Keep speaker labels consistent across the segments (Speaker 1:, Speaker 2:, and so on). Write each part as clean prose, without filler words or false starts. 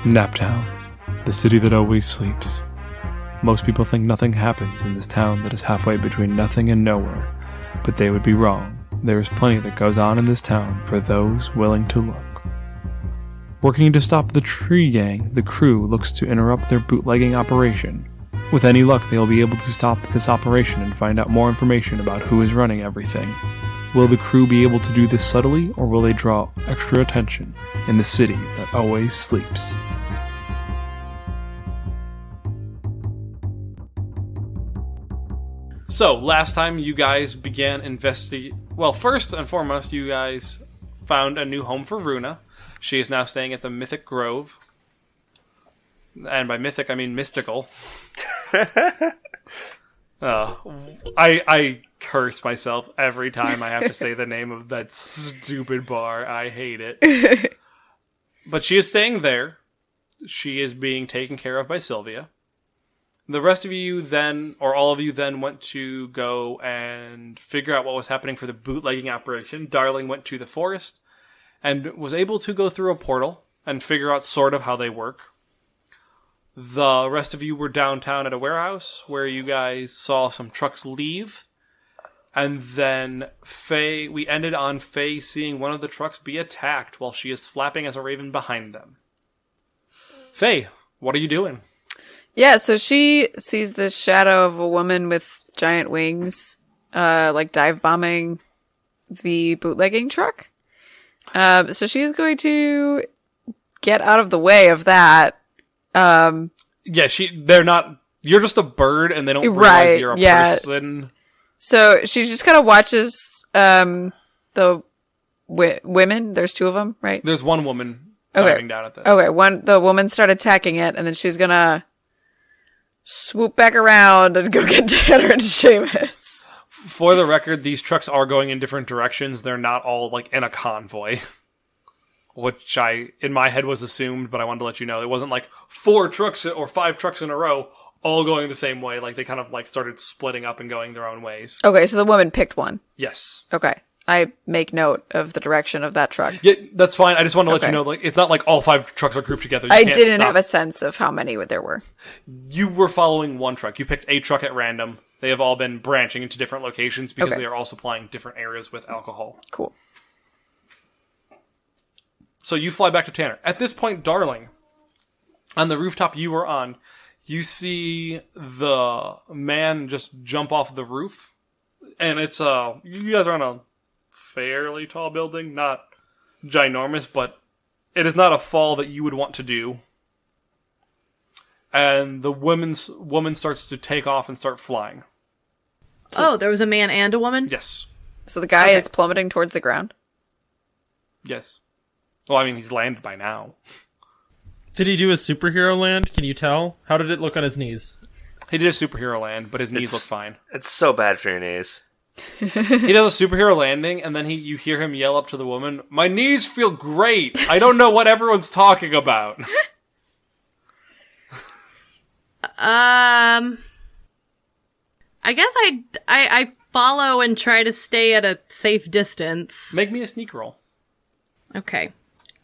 Speaker 1: Naptown, the city that always sleeps. Most people think nothing happens in this town that is halfway between nothing and nowhere, but they would be wrong. There is plenty that goes on in this town for those willing to look. Working to stop the tree gang, the crew looks to interrupt their bootlegging operation. With any luck, they will be able to stop this operation and find out more information about who is running everything. Will the crew be able to do this subtly, or will they draw extra attention in the city that always sleeps? So, last time you guys began well, first and foremost, you guys found a new home for Runa. She is now staying at the Mythic Grove. And by mythic, I mean mystical. I curse myself every time I have to say the name of that stupid bar. I hate it. But she is staying there. She is being taken care of by Sylvia. The rest of you then, or all of you then, went to go and figure out what was happening for the bootlegging operation. Darling went to the forest and was able to go through a portal and figure out sort of how they work. The rest of you were downtown at a warehouse where you guys saw some trucks leave. And then we ended on Faye seeing one of the trucks be attacked while she is flapping as a raven behind them. Faye, what are you doing?
Speaker 2: Yeah, so she sees this shadow of a woman with giant wings, dive bombing the bootlegging truck. So she's going to get out of the way of that.
Speaker 1: They're not, you're just a bird and they don't realize you're a person.
Speaker 2: So she just kind of watches, the women. There's two of them, right?
Speaker 1: There's one woman diving down at this.
Speaker 2: Okay, the woman started attacking it and then she's gonna swoop back around and go get Tanner and Seamus.
Speaker 1: For the record, these trucks are going in different directions. They're not all, in a convoy. Which in my head was assumed, but I wanted to let you know. It wasn't 4 trucks or 5 trucks in a row all going the same way. They kind of, started splitting up and going their own ways.
Speaker 2: Okay, so the woman picked one.
Speaker 1: Yes.
Speaker 2: Okay. I make note of the direction of that truck.
Speaker 1: Yeah, that's fine. I just want to let you know, it's not all 5 trucks are grouped together.
Speaker 2: I didn't have a sense of how many there were.
Speaker 1: You were following one truck. You picked a truck at random. They have all been branching into different locations because they are all supplying different areas with alcohol.
Speaker 2: Cool.
Speaker 1: So you fly back to Tanner. At this point, Darling, on the rooftop you were on, you see the man just jump off the roof. And it's, you guys are on a fairly tall building, not ginormous, but it is not a fall that you would want to do. And the woman starts to take off and start flying.
Speaker 3: So, there was a man and a woman?
Speaker 1: Yes.
Speaker 2: So the guy is plummeting towards the ground?
Speaker 1: Yes. Well, I mean, he's landed by now.
Speaker 4: Did he do a superhero land? Can you tell? How did it look on his knees?
Speaker 1: He did a superhero land, but his knees look fine.
Speaker 5: It's so bad for your knees.
Speaker 1: He does a superhero landing, and then you hear him yell up to the woman, "My knees feel great! I don't know what everyone's talking about."
Speaker 3: I guess I follow and try to stay at a safe distance.
Speaker 1: Make me a sneak roll.
Speaker 3: Okay.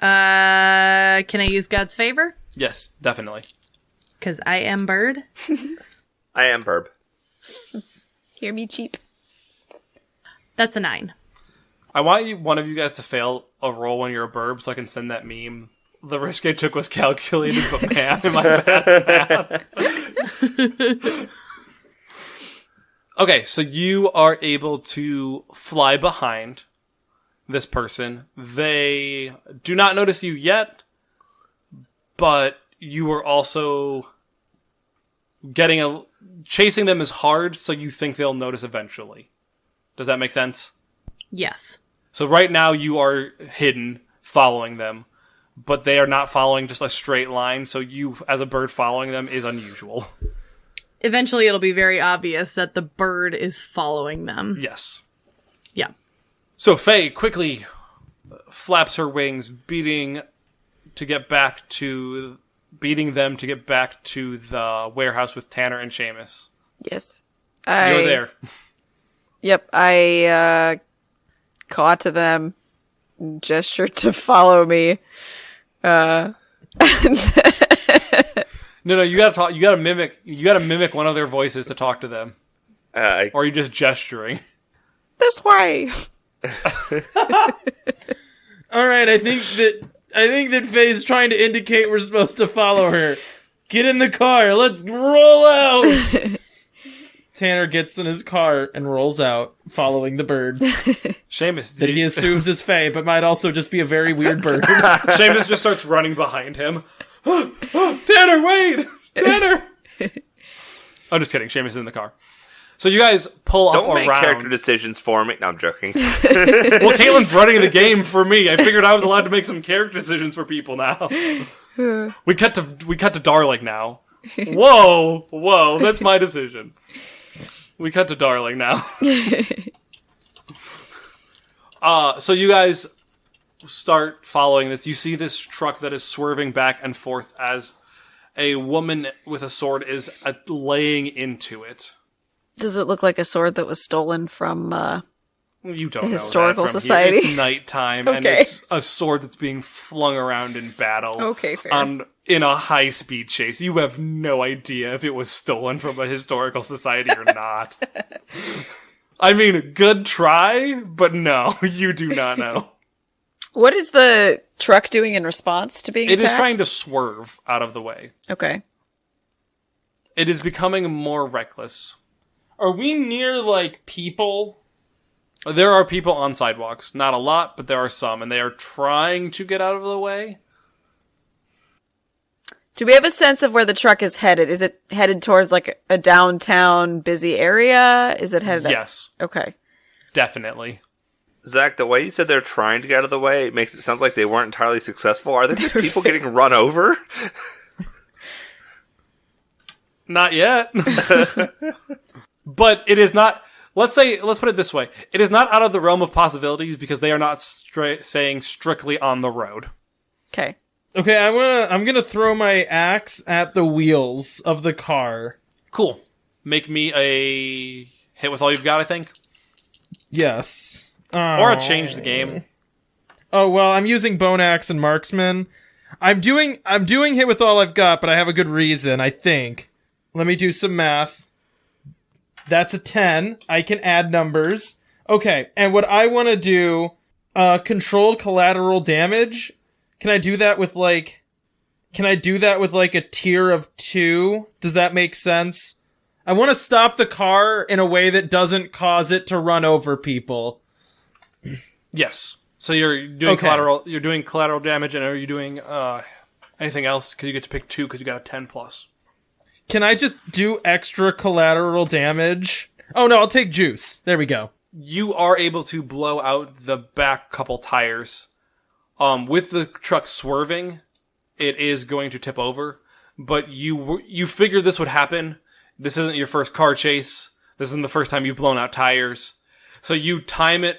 Speaker 3: Can I use God's favor?
Speaker 1: Yes, definitely.
Speaker 3: Because I am bird.
Speaker 5: I am Burb.
Speaker 2: Hear me cheap.
Speaker 3: That's a 9.
Speaker 1: I want one of you guys to fail a roll when you're a burb so I can send that meme. The risk I took was calculated, but man, am I bad at math. Okay, so you are able to fly behind this person. They do not notice you yet, but you are also chasing them is hard, so you think they'll notice eventually. Does that make sense?
Speaker 3: Yes.
Speaker 1: So right now you are hidden, following them, but they are not following just a straight line, so you, as a bird, following them is unusual.
Speaker 3: Eventually it'll be very obvious that the bird is following them.
Speaker 1: Yes.
Speaker 3: Yeah.
Speaker 1: So Faye quickly flaps her wings, beating them to get back to the warehouse with Tanner and Seamus.
Speaker 2: Yes.
Speaker 1: You're there.
Speaker 2: Yep, I call to them, gestured to follow me.
Speaker 1: No, you gotta talk. You gotta mimic one of their voices to talk to them,
Speaker 5: I
Speaker 1: or are you just gesturing?
Speaker 2: This way.
Speaker 4: All right, I think that Faye's trying to indicate we're supposed to follow her. Get in the car. Let's roll out. Tanner gets in his car and rolls out, following the bird
Speaker 1: Seamus,
Speaker 4: that he assumes is Faye, but might also just be a very weird bird.
Speaker 1: Seamus just starts running behind him. Tanner, wait! Tanner! I'm just kidding. Seamus is in the car. So you guys pull up
Speaker 5: don't make
Speaker 1: around.
Speaker 5: character decisions for me. No, I'm joking.
Speaker 1: Well, Caitlin's running the game for me. I figured I was allowed to make some character decisions for people now. We cut to Darling now. Whoa, that's my decision. We cut to Darling now. So you guys start following this. You see this truck that is swerving back and forth as a woman with a sword is laying into it.
Speaker 2: Does it look like a sword that was stolen from
Speaker 1: You don't
Speaker 2: the
Speaker 1: know
Speaker 2: Historical
Speaker 1: that from
Speaker 2: Society?
Speaker 1: Here. It's nighttime, and
Speaker 2: Okay.
Speaker 1: it's a sword that's being flung around in battle.
Speaker 2: Okay, fair.
Speaker 1: In a high-speed chase. You have no idea if it was stolen from a Historical Society or not. I mean, good try, but no, you do not know.
Speaker 2: What is the truck doing in response to being
Speaker 1: It is
Speaker 2: attacked?
Speaker 1: trying to swerve out of the way.
Speaker 2: Okay.
Speaker 1: It is becoming more reckless.
Speaker 4: Are we near, like, people?
Speaker 1: There are people on sidewalks. Not a lot, but there are some, and they are trying to get out of the way.
Speaker 2: Do we have a sense of where the truck is headed? Is it headed towards, like, a downtown busy area? Is it headed...
Speaker 1: Yes,
Speaker 2: Okay.
Speaker 1: definitely.
Speaker 5: Zach, the way you said they're trying to get out of the way makes it sound like they weren't entirely successful. Are there just people getting run over?
Speaker 1: Not yet. But it is not... let's put it this way. It is not out of the realm of possibilities because they are not saying strictly on the road.
Speaker 2: Okay.
Speaker 4: Okay, I'm gonna throw my axe at the wheels of the car.
Speaker 1: Cool. Make me a hit with all you've got, I think.
Speaker 4: Yes.
Speaker 1: Or a change the game.
Speaker 4: Oh well, I'm using bone axe and marksman. I'm doing hit with all I've got, but I have a good reason, I think. Let me do some math. That's a 10. I can add numbers. Okay, and what I want to do, control collateral damage. Can I do that with like a tier of 2? Does that make sense? I want to stop the car in a way that doesn't cause it to run over people.
Speaker 1: Yes. So you're doing
Speaker 4: Okay.
Speaker 1: collateral damage, and are you doing anything else? Because you get to pick 2 because you got a 10 plus.
Speaker 4: Can I just do extra collateral damage? Oh no, I'll take juice. There we go.
Speaker 1: You are able to blow out the back couple tires. With the truck swerving, it is going to tip over. But you figured this would happen. This isn't your first car chase. This isn't the first time you've blown out tires. So you time it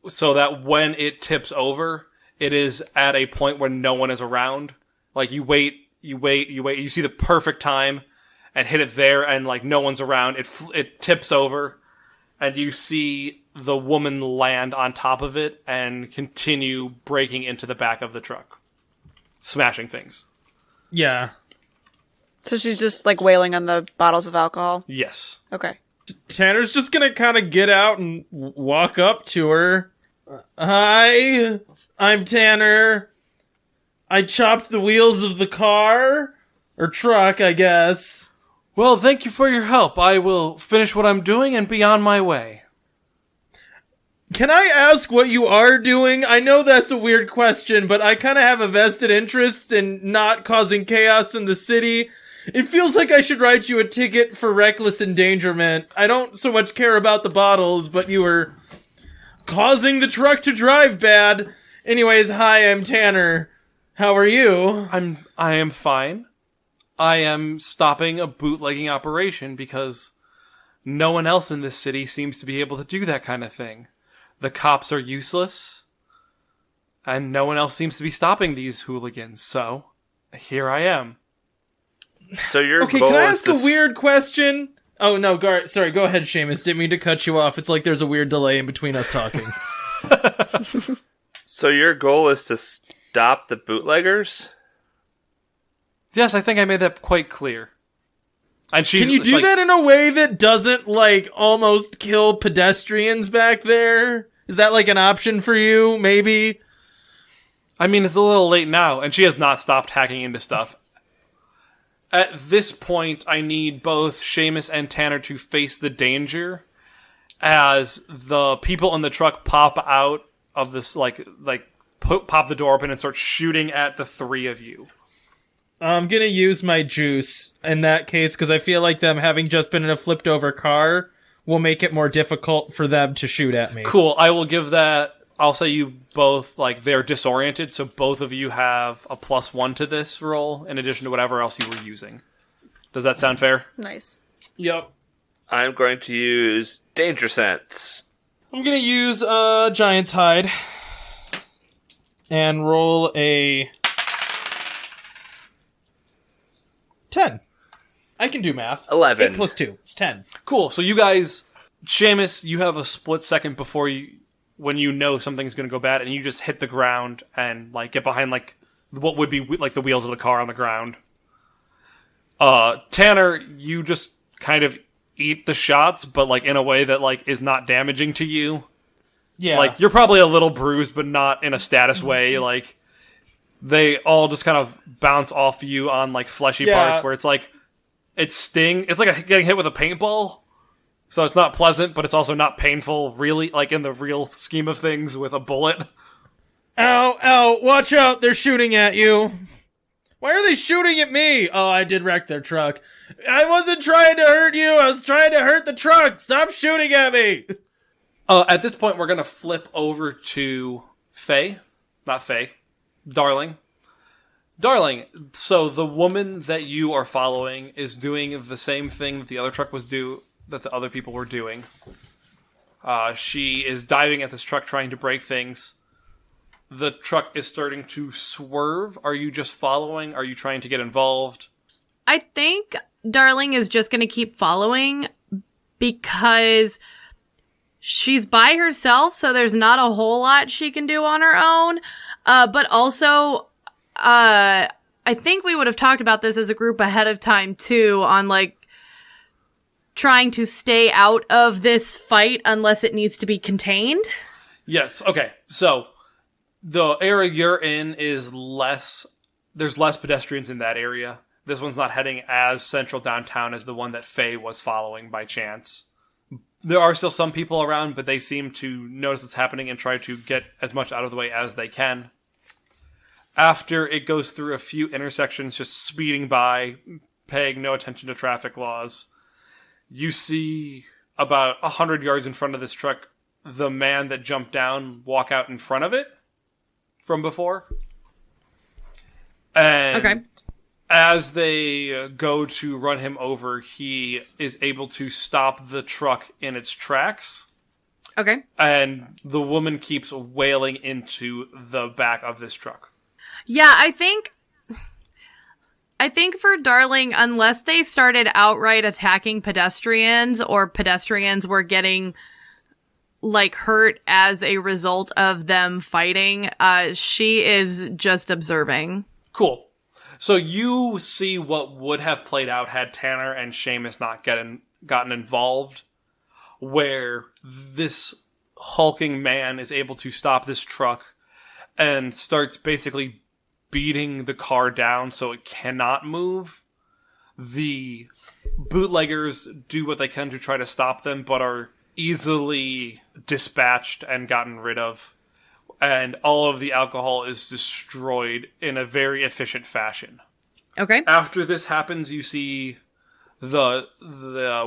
Speaker 1: so that when it tips over, it is at a point where no one is around. Like you wait. You see the perfect time and hit it there, and like no one's around. It tips over, and you see the woman land on top of it and continue breaking into the back of the truck, smashing things.
Speaker 4: Yeah.
Speaker 2: So she's just, like, wailing on the bottles of alcohol?
Speaker 1: Yes.
Speaker 2: Okay.
Speaker 4: Tanner's just gonna kind of get out and walk up to her. Hi, I'm Tanner. I chopped the wheels of the car. Or truck, I guess.
Speaker 1: Well, thank you for your help. I will finish what I'm doing and be on my way.
Speaker 4: Can I ask what you are doing? I know that's a weird question, but I kind of have a vested interest in not causing chaos in the city. It feels like I should write you a ticket for reckless endangerment. I don't so much care about the bottles, but you were causing the truck to drive bad. Anyways, hi, I'm Tanner. How are you?
Speaker 1: I am fine. I am stopping a bootlegging operation because no one else in this city seems to be able to do that kind of thing. The cops are useless, and no one else seems to be stopping these hooligans, so here I am.
Speaker 5: So your
Speaker 4: Okay,
Speaker 5: goal
Speaker 4: can I
Speaker 5: is
Speaker 4: ask
Speaker 5: to
Speaker 4: a weird question? Oh, no, sorry, go ahead, Seamus. Didn't mean to cut you off. It's like there's a weird delay in between us talking.
Speaker 5: So your goal is to stop the bootleggers?
Speaker 1: Yes, I think I made that quite clear. And she's
Speaker 4: Can you do that in a way that doesn't, like, almost kill pedestrians back there? Is that, like, an option for you, maybe?
Speaker 1: I mean, it's a little late now, and she has not stopped hacking into stuff. At this point, I need both Seamus and Tanner to face the danger as the people in the truck pop out of this, pop the door open and start shooting at the three of you.
Speaker 4: I'm gonna use my juice in that case, because I feel like them having just been in a flipped over car will make it more difficult for them to shoot at me.
Speaker 1: Cool, I will give that... I'll say you both, they're disoriented, so both of you have a +1 to this roll, in addition to whatever else you were using. Does that sound fair?
Speaker 2: Nice.
Speaker 4: Yep.
Speaker 5: I'm going to use Danger Sense.
Speaker 4: I'm gonna use Giant's Hide. And roll a 10. I can do math.
Speaker 5: 11.
Speaker 4: 8 plus 2. It's 10.
Speaker 1: Cool, so you guys... Seamus, you have a split second before you... when you know something's going to go bad, and you just hit the ground and get behind what would be the wheels of the car on the ground. Tanner, you just kind of eat the shots, but in a way that is not damaging to you.
Speaker 4: Yeah.
Speaker 1: You're probably a little bruised, but not in a status way. They all just kind of bounce off you on fleshy parts where it's it sting. It's like getting hit with a paintball. So it's not pleasant, but it's also not painful, really, in the real scheme of things with a bullet.
Speaker 4: Ow, ow, watch out, they're shooting at you. Why are they shooting at me? Oh, I did wreck their truck. I wasn't trying to hurt you, I was trying to hurt the truck. Stop shooting at me.
Speaker 1: At this point, we're going to flip over to Faye. Not Faye. Darling. Darling, so the woman that you are following is doing the same thing that the other truck was that the other people were doing. She is diving at this truck trying to break things. The truck is starting to swerve. Are you just following? Are you trying to get involved?
Speaker 3: I think Darling is just going to keep following because she's by herself, so there's not a whole lot she can do on her own. But also, I think we would have talked about this as a group ahead of time, too, on, trying to stay out of this fight unless it needs to be contained.
Speaker 1: Yes, okay. So, the area you're in is there's less pedestrians in that area. This one's not heading as central downtown as the one that Faye was following by chance. There are still some people around, but they seem to notice what's happening and try to get as much out of the way as they can. After it goes through a few intersections, just speeding by, paying no attention to traffic laws, you see about 100 yards in front of this truck, the man that jumped down walk out in front of it from before. And as they go to run him over, he is able to stop the truck in its tracks.
Speaker 3: Okay.
Speaker 1: And the woman keeps wailing into the back of this truck.
Speaker 3: Yeah, I think for Darling, unless they started outright attacking pedestrians or pedestrians were getting hurt as a result of them fighting, she is just observing.
Speaker 1: Cool. So you see what would have played out had Tanner and Seamus not gotten involved, where this hulking man is able to stop this truck and starts basically beating the car down so it cannot move. The bootleggers do what they can to try to stop them, but are easily dispatched and gotten rid of. And all of the alcohol is destroyed in a very efficient fashion.
Speaker 3: Okay.
Speaker 1: After this happens, you see the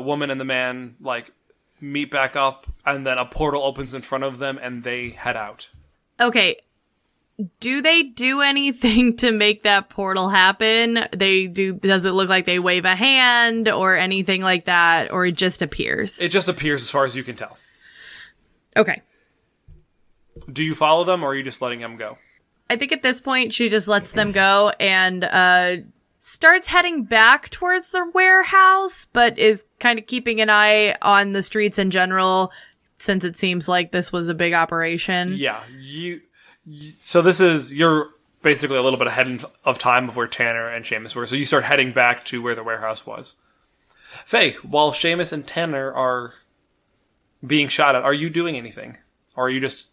Speaker 1: woman and the man meet back up, and then a portal opens in front of them, and they head out.
Speaker 3: Okay. Do they do anything to make that portal happen? Does it look like they wave a hand or anything like that, or it just appears?
Speaker 1: It just appears as far as you can tell.
Speaker 3: Okay.
Speaker 1: Do you follow them, or are you just letting them go?
Speaker 3: I think at this point she just lets them go and starts heading back towards the warehouse, but is kind of keeping an eye on the streets in general, since it seems like this was a big operation.
Speaker 1: Yeah, so this is, you're basically a little bit ahead of time of where Tanner and Seamus were. So you start heading back to where the warehouse was. Faye, while Seamus and Tanner are being shot at, are you doing anything? Or are you just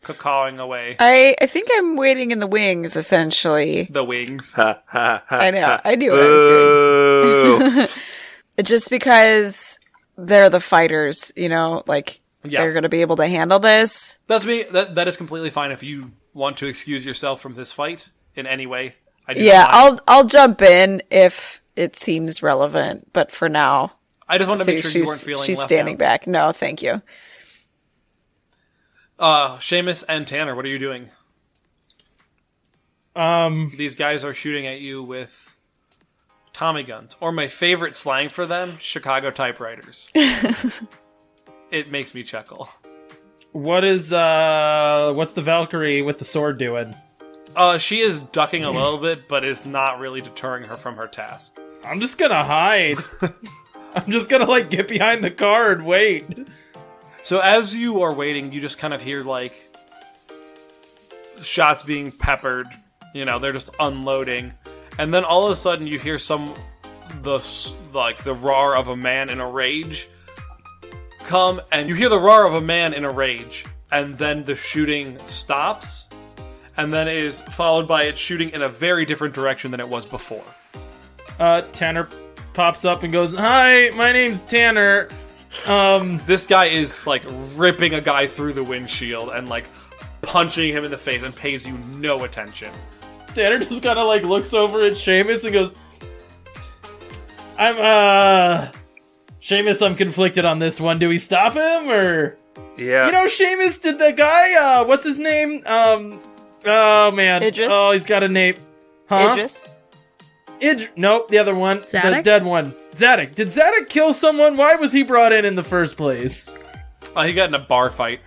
Speaker 1: cawing away?
Speaker 2: I think I'm waiting in the wings, essentially.
Speaker 1: The wings.
Speaker 2: I know. I knew what I was doing. Just because they're the fighters, they're going to be able to handle this.
Speaker 1: That is completely fine if you want to excuse yourself from this fight in any way.
Speaker 2: I'll jump in if it seems relevant, but for now,
Speaker 1: I just wanted to make sure you weren't feeling
Speaker 2: she's
Speaker 1: left
Speaker 2: standing
Speaker 1: out.
Speaker 2: back. No, thank you.
Speaker 1: Seamus and Tanner, what are you doing? These guys are shooting at you with Tommy guns, or my favorite slang for them, Chicago typewriters. It makes me chuckle.
Speaker 4: What's the Valkyrie with the sword doing?
Speaker 1: She is ducking a little bit, but it's not really deterring her from her task.
Speaker 4: I'm just gonna hide. I'm just gonna, get behind the car and wait.
Speaker 1: So as you are waiting, you just kind of hear, shots being peppered. They're just unloading. And then all of a sudden you hear the roar of a man in a rage come, and you hear the roar of a man in a rage, and then the shooting stops, and then it is followed by it shooting in a very different direction than it was before.
Speaker 4: Tanner pops up and goes, "Hi, my name's Tanner."
Speaker 1: This guy is, ripping a guy through the windshield and, punching him in the face and pays you no attention.
Speaker 4: Tanner just kind of, looks over at Seamus and goes, Seamus, I'm conflicted on this one. Do we stop him, or...
Speaker 5: Yeah.
Speaker 4: Seamus, did the guy, what's his name? Oh, man.
Speaker 2: Idris?
Speaker 4: Oh, he's got a name. Huh?
Speaker 2: Idris?
Speaker 4: Nope, the other one.
Speaker 3: Zadok?
Speaker 4: The dead one. Zadok. Did Zadok kill someone? Why was he brought in the first place?
Speaker 1: He got in a bar fight.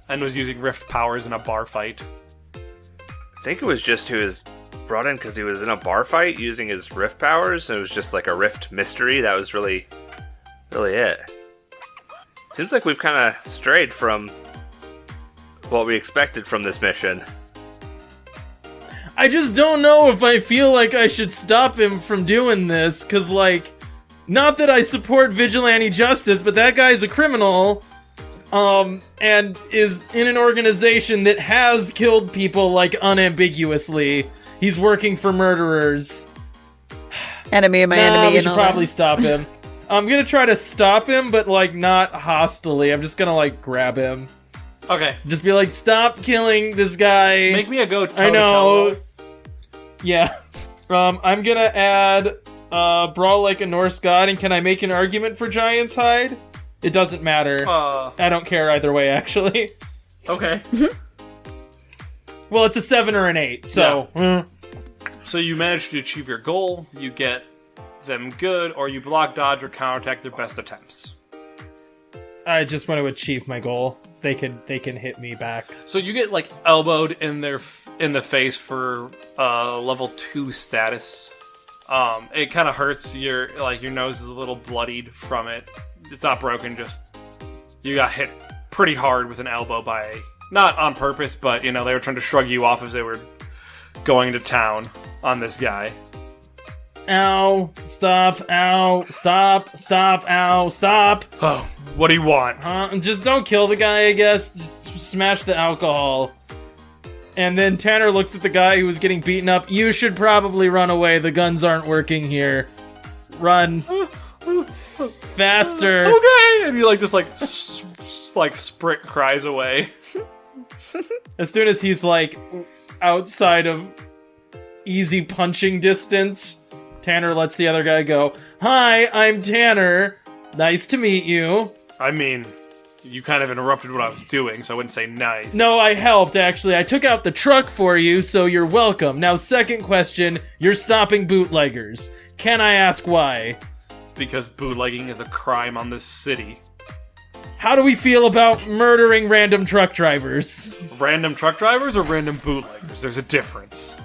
Speaker 1: And was using rift powers in a bar fight.
Speaker 5: I think it was just he was brought in because he was in a bar fight using his rift powers. It was just a rift mystery. That was really it. Seems like we've kind of strayed from what we expected from this mission.
Speaker 4: I just don't know if I feel like I should stop him from doing this, because, not that I support vigilante justice, but that guy's a criminal, and is in an organization that has killed people, unambiguously. He's working for murderers.
Speaker 2: Enemy of my enemy.
Speaker 4: We should probably stop him. I'm gonna try to stop him, but, not hostilely. I'm just gonna, grab him.
Speaker 1: Okay.
Speaker 4: Just be stop killing this guy.
Speaker 1: Make me a go toe-to-toe.
Speaker 4: I know. Yeah. I'm gonna add brawl like a Norse god, and can I make an argument for Giant's Hide? It doesn't matter. I don't care either way, actually.
Speaker 1: Okay.
Speaker 4: Well, it's a 7 or an 8, so...
Speaker 1: Yeah. So you manage to achieve your goal, you get them good, or you block, dodge, or counterattack their best attempts.
Speaker 4: I just want to achieve my goal. They can hit me back.
Speaker 1: So you get elbowed in the face for level 2 status. It kind of hurts. Your nose is a little bloodied from it. It's not broken. Just you got hit pretty hard with an elbow by, not on purpose, but they were trying to shrug you off as they were going to town on this guy.
Speaker 4: Ow! Stop! Ow! Stop! Stop! Ow! Stop!
Speaker 1: Oh, what do you want?
Speaker 4: Just don't kill the guy, I guess. Just smash the alcohol. And then Tanner looks at the guy who was getting beaten up. You should probably run away. The guns aren't working here. Run. Faster.
Speaker 1: Okay! And he sprint cries away.
Speaker 4: As soon as he's outside of easy punching distance, Tanner lets the other guy go. Hi, I'm Tanner. Nice to meet you.
Speaker 1: I mean, you kind of interrupted what I was doing, so I wouldn't say nice.
Speaker 4: No, I helped, actually. I took out the truck for you, so you're welcome. Now, second question. You're stopping bootleggers. Can I ask why?
Speaker 1: Because bootlegging is a crime on this city.
Speaker 4: How do we feel about murdering random truck drivers?
Speaker 1: Random truck drivers or random bootleggers? There's a difference.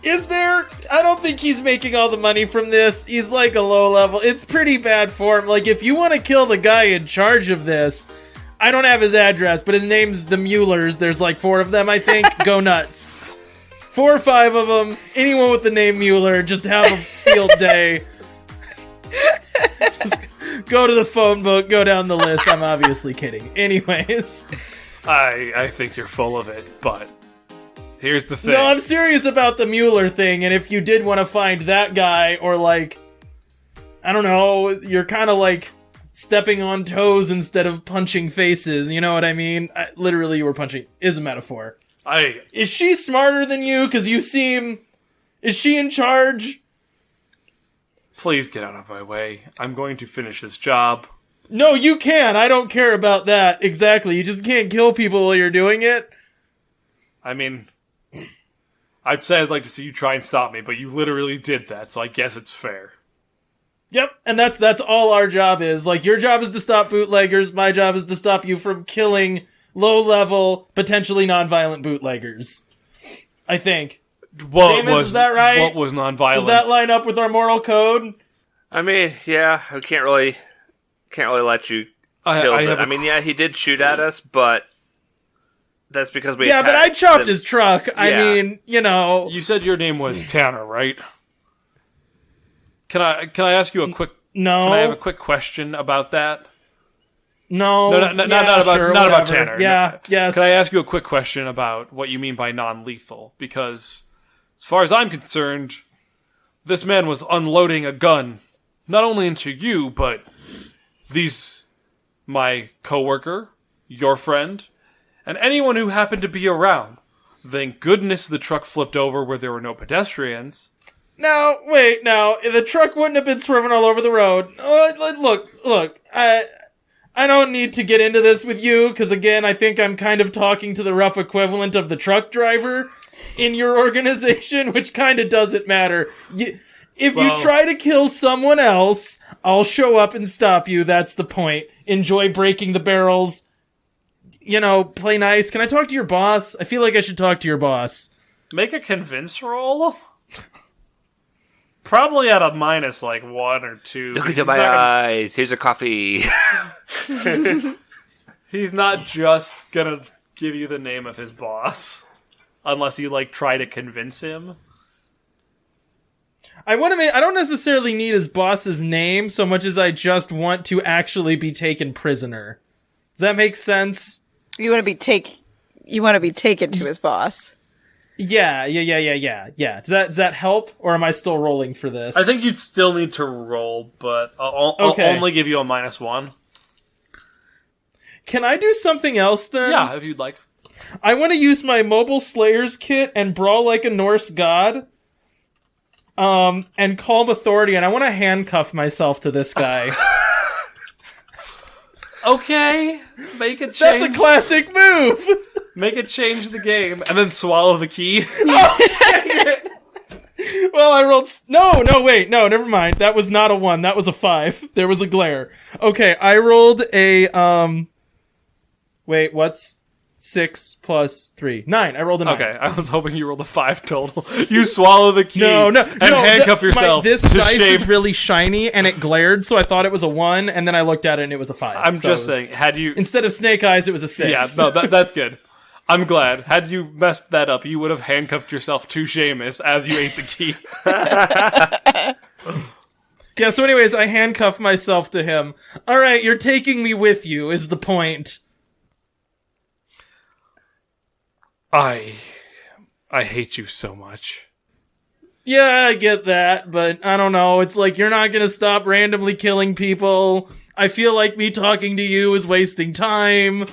Speaker 4: Is there? I don't think he's making all the money from this. He's a low level. It's pretty bad for him. If you want to kill the guy in charge of this, I don't have his address, but his name's the Muellers. There's 4 of them, I think. Go nuts. 4 or 5 of them. Anyone with the name Mueller, just have a field day. Just go to the phone book, go down the list. I'm obviously kidding. Anyways.
Speaker 1: I think you're full of it, but here's the thing.
Speaker 4: No, I'm serious about the Mueller thing, and if you did want to find that guy, or like, I don't know, you're kind of like stepping on toes instead of punching faces, you know what I mean? Literally, you were punching, is a metaphor. Is she smarter than you? Because you seem... Is she in charge?
Speaker 1: Please get out of my way. I'm going to finish this job.
Speaker 4: No, you can. I don't care about that. Exactly. You just can't kill people while you're doing it.
Speaker 1: I mean, I'd say I'd like to see you try and stop me, but you literally did that, so I guess it's fair.
Speaker 4: Yep, and that's all our job is. Like, your job is to stop bootleggers, my job is to stop you from killing low-level, potentially non-violent bootleggers. I think. James, is that right?
Speaker 1: What was non-violent?
Speaker 4: Does that line up with our moral code?
Speaker 5: I mean, yeah, I can't really let you kill I mean, yeah, he did shoot at us, but that's because we...
Speaker 4: Yeah, but I chopped his truck. Yeah. I mean, you know...
Speaker 1: You said your name was Tanner, right? Can I ask you a quick...
Speaker 4: No.
Speaker 1: Can I have a quick question about that?
Speaker 4: No.
Speaker 1: Not about Tanner.
Speaker 4: Yeah,
Speaker 1: no.
Speaker 4: Yes.
Speaker 1: Can I ask you a quick question about what you mean by non-lethal? Because, as far as I'm concerned, this man was unloading a gun, not only into you, but my coworker, your friend, and anyone who happened to be around. Thank goodness the truck flipped over where there were no pedestrians.
Speaker 4: No, wait, no. The truck wouldn't have been swerving all over the road. Look, I don't need to get into this with you, because again, I think I'm kind of talking to the rough equivalent of the truck driver in your organization, which kind of doesn't matter. If you try to kill someone else, I'll show up and stop you. That's the point. Enjoy breaking the barrels. You know, play nice. Can I talk to your boss? I feel like I should talk to your boss.
Speaker 1: Make a convince roll? Probably at a minus, like, 1 or 2.
Speaker 5: Look into my eyes. Here's a coffee.
Speaker 1: He's not just gonna give you the name of his boss. Unless you, like, try to convince him.
Speaker 4: I don't necessarily need his boss's name so much as I just want to actually be taken prisoner. Does that make sense?
Speaker 2: You want to be taken to his boss.
Speaker 4: Yeah. Does that help, or am I still rolling for this?
Speaker 1: I think you'd still need to roll, but I'll only give you a -1.
Speaker 4: Can I do something else then?
Speaker 1: Yeah, if you'd like.
Speaker 4: I want to use my Mobile Slayers kit and brawl like a Norse god. And calm authority, and I want to handcuff myself to this guy.
Speaker 1: Okay, make a change.
Speaker 4: That's a classic move!
Speaker 1: Make it change the game, and then swallow the key.
Speaker 4: Oh, dang it! Well, I rolled... No, wait, no, never mind. That was not a 1, that was a 5. There was a glare. Okay, I rolled a, Wait, what's 6 plus 3? 9. I rolled a 9.
Speaker 1: Okay, I was hoping you rolled a 5 total. You swallow the key
Speaker 4: and
Speaker 1: handcuff yourself.
Speaker 4: This dice is really shiny, and it glared, so I thought it was a 1, and then I looked at it, and it was a 5.
Speaker 1: I'm just saying, had you...
Speaker 4: Instead of snake eyes, it was a 6.
Speaker 1: Yeah, no, that's good. I'm glad. Had you messed that up, you would have handcuffed yourself to Seamus as you ate the key.
Speaker 4: Yeah, so anyways, I handcuff myself to him. Alright, you're taking me with you, is the point.
Speaker 1: I hate you so much.
Speaker 4: Yeah, I get that, but I don't know. It's like you're not gonna stop randomly killing people. I feel like me talking to you is wasting time,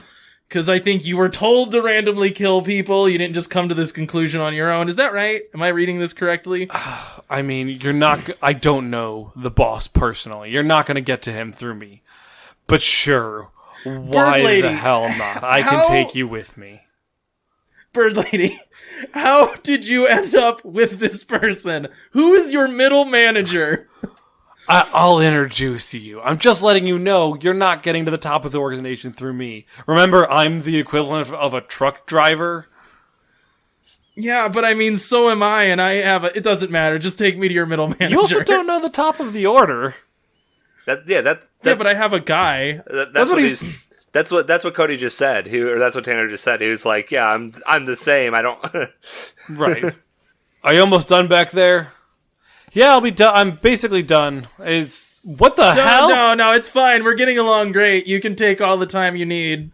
Speaker 4: because I think you were told to randomly kill people. You didn't just come to this conclusion on your own. Is that right? Am I reading this correctly?
Speaker 1: I mean, you're not... I don't know the boss personally. You're not gonna get to him through me. But sure, why the hell not? I can take you with me.
Speaker 4: Bird Lady, how did you end up with this person? Who is your middle manager?
Speaker 1: I'll introduce you. I'm just letting you know you're not getting to the top of the organization through me. Remember, I'm the equivalent of a truck driver.
Speaker 4: Yeah, but I mean, so am I, and I have it doesn't matter. Just take me to your middle manager.
Speaker 1: You also don't know the top of the order.
Speaker 4: Yeah, but I have a guy.
Speaker 5: That's what he's... That's what Cody just said. That's what Tanner just said. He was like, "Yeah, I'm the same. I don't."
Speaker 1: Right. Are you almost done back there? Yeah, I'll be done. I'm basically done. What the hell?
Speaker 4: No, it's fine. We're getting along great. You can take all the time you need.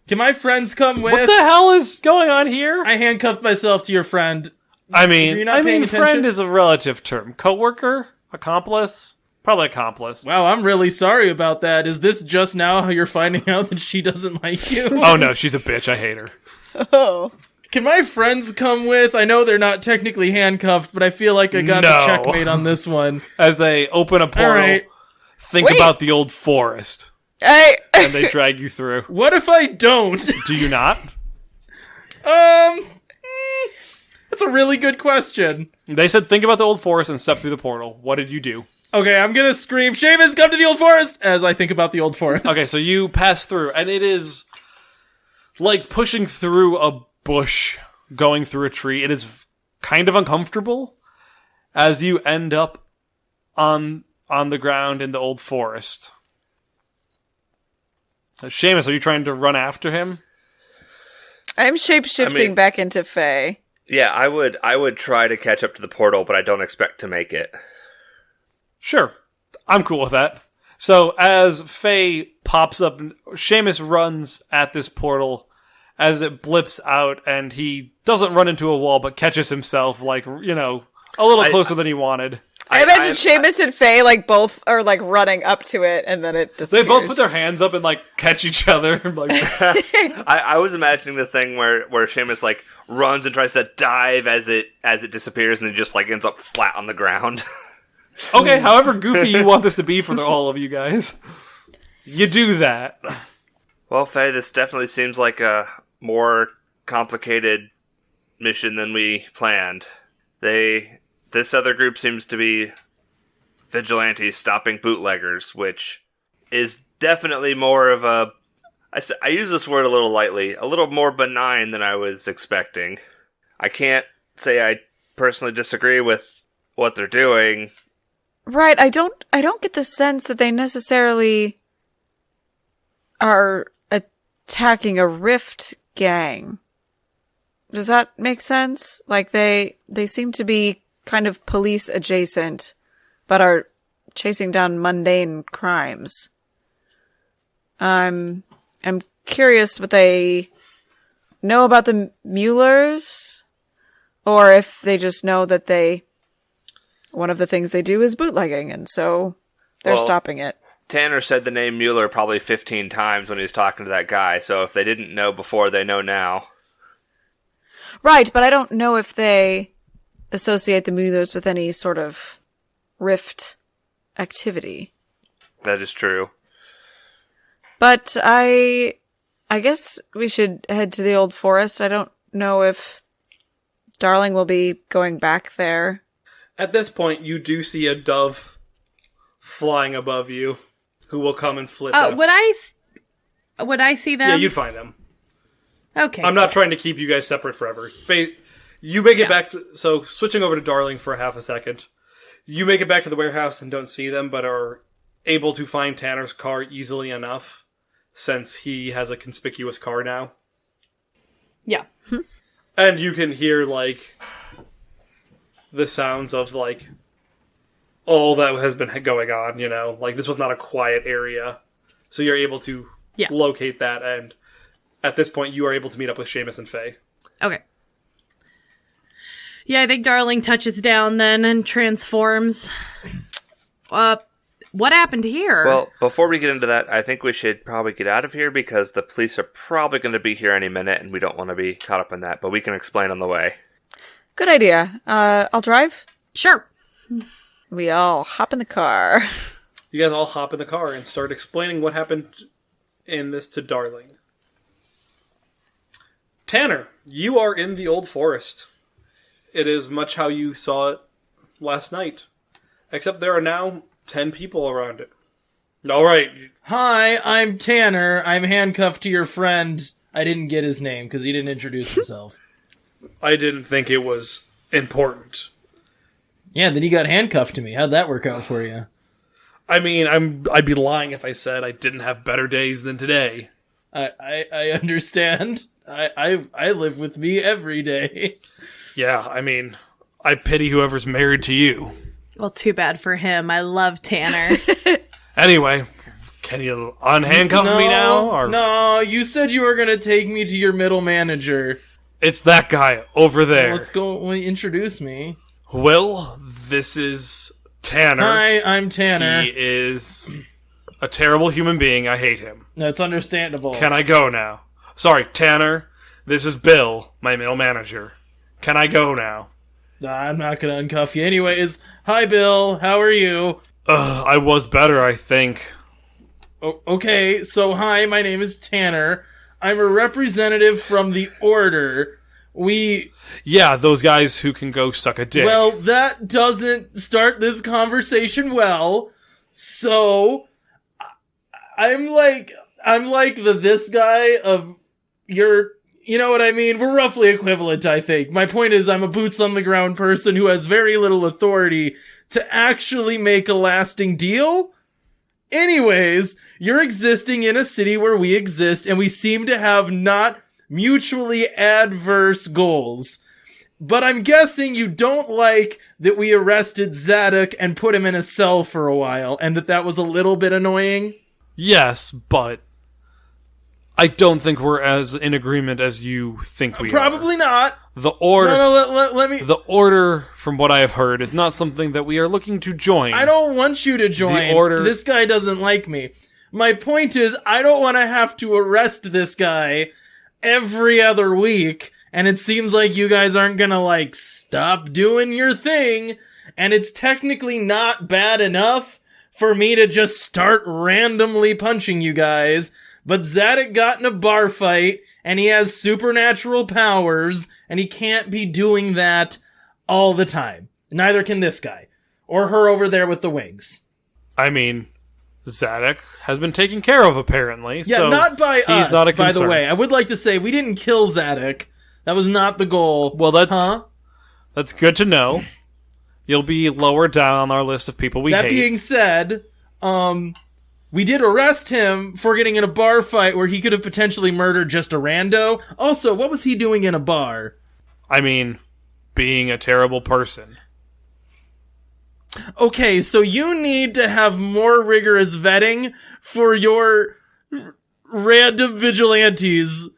Speaker 4: Can my friends come with?
Speaker 1: What the hell is going on here?
Speaker 4: I handcuffed myself to your friend.
Speaker 1: I mean,
Speaker 4: paying attention?
Speaker 1: friend is a relative term. Coworker? Accomplice? Probably accomplice.
Speaker 4: Wow, I'm really sorry about that. Is this just now how you're finding out that she doesn't like you?
Speaker 1: Oh no, she's a bitch. I hate her.
Speaker 2: Oh.
Speaker 4: Can my friends come with? I know they're not technically handcuffed, but I feel like I got the checkmate on this one.
Speaker 1: As they open a portal,
Speaker 4: right.
Speaker 1: think
Speaker 2: Wait.
Speaker 1: about the old forest.
Speaker 2: Hey.
Speaker 1: And they drag you through.
Speaker 4: What if I don't?
Speaker 1: Do you not?
Speaker 4: That's a really good question.
Speaker 1: They said think about the old forest and step through the portal. What did you do?
Speaker 4: Okay, I'm gonna scream, Seamus, come to the old forest! As I think about the old forest.
Speaker 1: Okay, so you pass through, and it is like pushing through a bush, going through a tree. It is kind of uncomfortable as you end up on the ground in the old forest. Seamus, are you trying to run after him?
Speaker 2: I'm shape-shifting back into Faye.
Speaker 5: Yeah, I would try to catch up to the portal, but I don't expect to make it.
Speaker 1: Sure. I'm cool with that. So as Faye pops up, Seamus runs at this portal as it blips out, and he doesn't run into a wall, but catches himself, like, a little closer than he wanted.
Speaker 2: I imagine Seamus and Faye, both are, running up to it, and then it disappears.
Speaker 1: They both put their hands up and, catch each other.
Speaker 5: I was imagining the thing where Seamus, runs and tries to dive as it disappears, and then just, ends up flat on the ground.
Speaker 1: Okay, however goofy you want this to be for all of you guys, you do that.
Speaker 5: Well, Faye, this definitely seems like a more complicated mission than we planned. This other group seems to be vigilantes stopping bootleggers, which is definitely more of I use this word a little lightly, a little more benign than I was expecting. I can't say I personally disagree with what they're doing.
Speaker 2: Right, I don't get the sense that they necessarily are attacking a Rift gang. Does that make sense? They seem to be kind of police adjacent, but are chasing down mundane crimes. I'm curious what they know about the Muellers, or if they just know that one of the things they do is bootlegging, and so they're stopping it.
Speaker 5: Tanner said the name Mueller probably 15 times when he was talking to that guy, so if they didn't know before, they know now.
Speaker 2: Right, but I don't know if they associate the Muellers with any sort of Rift activity.
Speaker 5: That is true.
Speaker 2: But I guess we should head to the old forest. I don't know if Darling will be going back there.
Speaker 1: At this point, you do see a dove flying above you, who will come and flip out.
Speaker 3: Would I see them?
Speaker 1: Yeah, you'd find them.
Speaker 3: Okay.
Speaker 1: I'm not trying to keep you guys separate forever. You make it back so switching over to Darling for half a second. You make it back to the warehouse and don't see them, but are able to find Tanner's car easily enough, since he has a conspicuous car now.
Speaker 3: Yeah.
Speaker 1: And you can hear, the sounds of, all that has been going on, this was not a quiet area. So you're able to locate that, and at this point you are able to meet up with Seamus and Faye.
Speaker 3: Okay. Yeah, I think Darling touches down then and transforms. What happened here?
Speaker 5: Well, before we get into that, I think we should probably get out of here because the police are probably going to be here any minute and we don't want to be caught up in that, but we can explain on the way.
Speaker 2: Good idea. I'll drive.
Speaker 3: Sure.
Speaker 2: We all hop in the car.
Speaker 1: You guys all hop in the car and start explaining what happened in this to Darling. Tanner, you are in the old forest. It is much how you saw it last night. Except there are now 10 people around it. Alright.
Speaker 4: Hi, I'm Tanner. I'm handcuffed to your friend. I didn't get his name because he didn't introduce himself.
Speaker 1: I didn't think it was important.
Speaker 4: Yeah, then you got handcuffed to me. How'd that work out for you?
Speaker 1: I mean, I'd be lying if I said I didn't have better days than today.
Speaker 4: I understand. I live with me every day.
Speaker 1: Yeah, I mean, I pity whoever's married to you.
Speaker 3: Well, too bad for him. I love Tanner.
Speaker 1: Anyway, can you unhandcuff me now? Or...
Speaker 4: No, you said you were going to take me to your middle manager.
Speaker 1: It's that guy over there.
Speaker 4: Let's go. Well, introduce me.
Speaker 1: Will, this is Tanner.
Speaker 4: Hi, I'm Tanner.
Speaker 1: He is a terrible human being. I hate him.
Speaker 4: That's understandable.
Speaker 1: Can I go now? Sorry, Tanner. This is Bill, my middle manager. Can I go now?
Speaker 4: I'm not going to uncuff you. Anyways, hi, Bill. How are you?
Speaker 1: I was better, I think.
Speaker 4: Okay, so hi, my name is Tanner. I'm a representative from the Order.
Speaker 1: Yeah, those guys who can go suck a dick.
Speaker 4: Well, that doesn't start this conversation well. So, I'm like this guy of your... You know what I mean? We're roughly equivalent, I think. My point is, I'm a boots-on-the-ground person who has very little authority to actually make a lasting deal. Anyways, you're existing in a city where we exist, and we seem to have not mutually adverse goals. But I'm guessing you don't like that we arrested Zadok and put him in a cell for a while, and that was a little bit annoying?
Speaker 1: Yes, but... I don't think we're as in agreement as you think we
Speaker 4: Probably
Speaker 1: are.
Speaker 4: not.
Speaker 1: The Order...
Speaker 4: No, let me...
Speaker 1: The Order, from what I have heard, is not something that we are looking to join.
Speaker 4: I don't want you to join.
Speaker 1: The Order...
Speaker 4: This guy doesn't like me. My point is, I don't want to have to arrest this guy every other week, and it seems like you guys aren't gonna, stop doing your thing, and it's technically not bad enough for me to just start randomly punching you guys. But Zadok got in a bar fight, and he has supernatural powers, and he can't be doing that all the time. Neither can this guy. Or her over there with the wings.
Speaker 1: I mean, Zadok has been taken care of, apparently.
Speaker 4: Yeah,
Speaker 1: so
Speaker 4: not by
Speaker 1: he's
Speaker 4: us,
Speaker 1: not a
Speaker 4: by
Speaker 1: concern.
Speaker 4: the way. I would like to say, we didn't kill Zadok. That was not the goal.
Speaker 1: Well, that's good to know. You'll be lower down on our list of people we hate.
Speaker 4: That being said, we did arrest him for getting in a bar fight where he could have potentially murdered just a rando. Also, what was he doing in a bar?
Speaker 1: I mean, being a terrible person.
Speaker 4: Okay, so you need to have more rigorous vetting for your random vigilantes.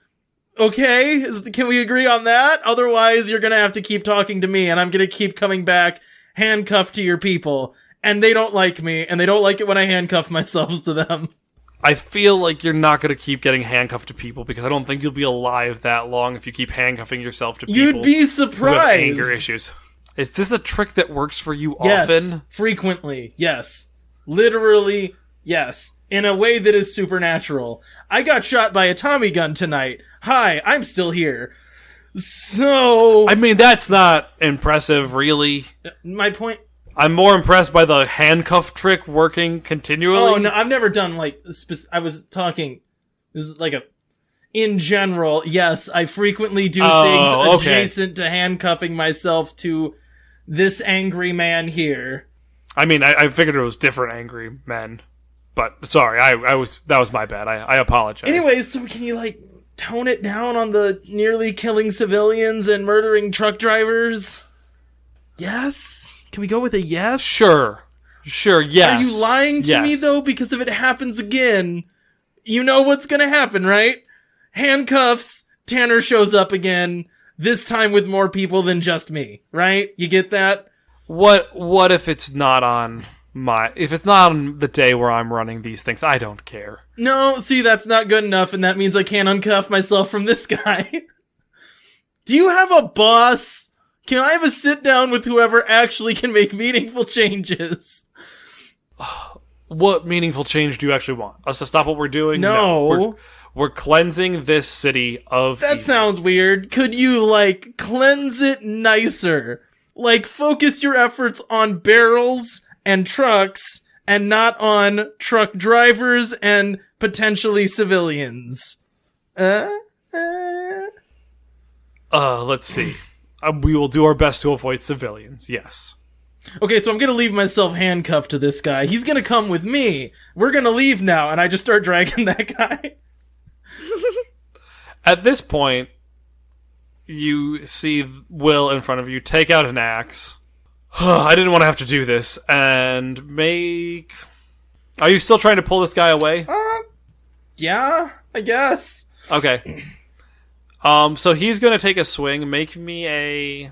Speaker 4: Okay? Can we agree on that? Otherwise, you're gonna have to keep talking to me, and I'm gonna keep coming back handcuffed to your people. And they don't like me, and they don't like it when I handcuff myself to them.
Speaker 1: I feel like you're not going to keep getting handcuffed to people, because I don't think you'll be alive that long if you keep handcuffing yourself to people.
Speaker 4: You'd be
Speaker 1: who have
Speaker 4: surprised.
Speaker 1: anger issues. Is this a trick that works for you
Speaker 4: Yes,
Speaker 1: often?
Speaker 4: frequently, yes. Literally, yes. In a way that is supernatural. I got shot by a Tommy gun tonight. Hi, I'm still here. So...
Speaker 1: I mean, that's not impressive, really.
Speaker 4: My point...
Speaker 1: I'm more impressed by the handcuff trick working continually.
Speaker 4: Oh, no, I've never done, I was talking... This is in general, yes, I frequently do things adjacent to handcuffing myself to this angry man here.
Speaker 1: I mean, I figured it was different angry men. But, sorry, that was my bad. I apologize.
Speaker 4: Anyways, so can you, tone it down on the nearly killing civilians and murdering truck drivers? Yes? Can we go with a yes?
Speaker 1: Sure, yes.
Speaker 4: Are you lying to me, though? Because if it happens again, you know what's gonna happen, right? Handcuffs, Tanner shows up again, this time with more people than just me, right? You get that?
Speaker 1: What if it's not on if it's not on the day where I'm running these things? I don't care.
Speaker 4: No, see, that's not good enough, and that means I can't uncuff myself from this guy. Do you have a boss? Can I have a sit down with whoever actually can make meaningful changes?
Speaker 1: What meaningful change do you actually want? Us to stop what we're doing?
Speaker 4: No.
Speaker 1: We're cleansing this city of
Speaker 4: That
Speaker 1: evil.
Speaker 4: sounds weird. Could you, cleanse it nicer? Focus your efforts on barrels and trucks and not on truck drivers and potentially civilians.
Speaker 1: Let's see. We will do our best to avoid civilians, yes.
Speaker 4: Okay, so I'm gonna leave myself handcuffed to this guy. He's gonna come with me. We're gonna leave now, and I just start dragging that guy.
Speaker 1: At this point, you see Will in front of you take out an axe. I didn't want to have to do this. And make... Are you still trying to pull this guy away?
Speaker 4: Yeah, I guess.
Speaker 1: Okay. So he's going to take a swing. Make me a...